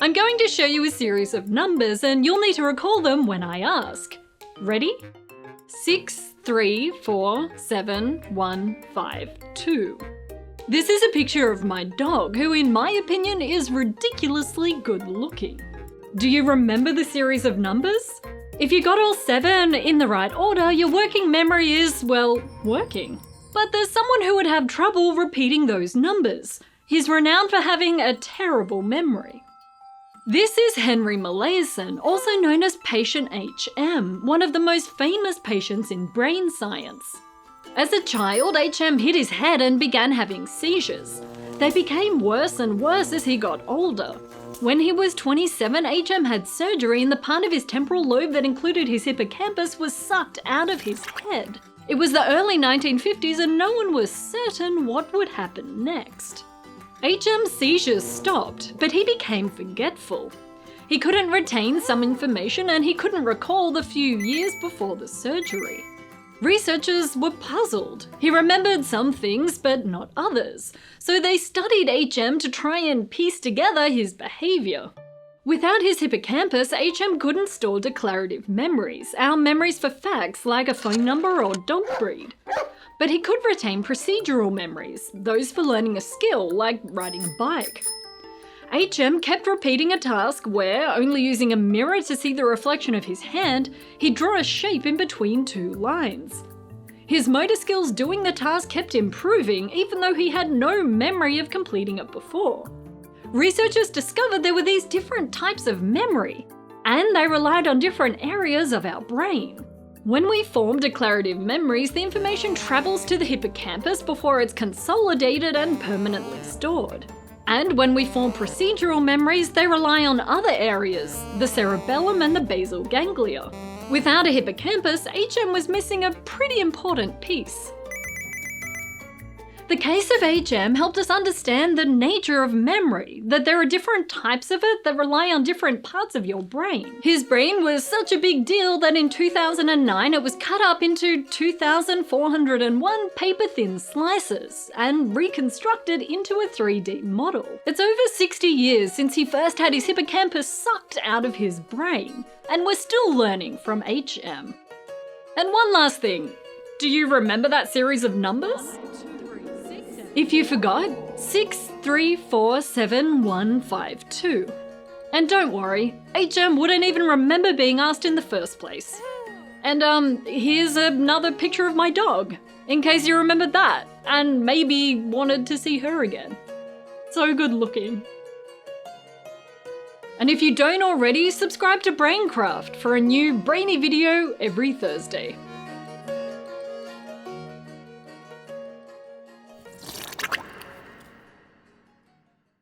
I'm going to show you a series of numbers and you'll need to recall them when I ask. Ready? 6, 3, 4, 7, 1, 5, 2. This is a picture of my dog, who in my opinion is ridiculously good looking. Do you remember the series of numbers? If you got all 7 in the right order, your working memory is, well, working. But there's someone who would have trouble repeating those numbers. He's renowned for having a terrible memory. This is Henry Molaison, also known as patient HM, one of the most famous patients in brain science. As a child, HM hit his head and began having seizures. They became worse and worse as he got older. When he was 27, HM had surgery and the part of his temporal lobe that included his hippocampus was sucked out of his head. It was the early 1950s and no one was certain what would happen next. HM's seizures stopped, but he became forgetful. He couldn't retain some information and he couldn't recall the few years before the surgery. Researchers were puzzled. He remembered some things, but not others. So they studied HM to try and piece together his behaviour. Without his hippocampus, HM couldn't store declarative memories, our memories for facts like a phone number or dog breed. But he could retain procedural memories, those for learning a skill like riding a bike. HM kept repeating a task where, only using a mirror to see the reflection of his hand, he'd draw a shape in between 2 lines. His motor skills doing the task kept improving even though he had no memory of completing it before. Researchers discovered there were these different types of memory, and they relied on different areas of our brain. When we form declarative memories, the information travels to the hippocampus before it's consolidated and permanently stored. And when we form procedural memories, they rely on other areas, the cerebellum and the basal ganglia. Without a hippocampus, HM was missing a pretty important piece. The case of HM helped us understand the nature of memory, that there are different types of it that rely on different parts of your brain. His brain was such a big deal that in 2009 it was cut up into 2,401 paper-thin slices and reconstructed into a 3D model. It's over 60 years since he first had his hippocampus sucked out of his brain, and we're still learning from HM. And one last thing, do you remember that series of numbers? If you forgot, 6, 3, 4, 7, 1, 5, 2. And don't worry, HM wouldn't even remember being asked in the first place. And here's another picture of my dog, in case you remembered that, and maybe wanted to see her again. So good looking. And if you don't already, subscribe to BrainCraft for a new brainy video every Thursday.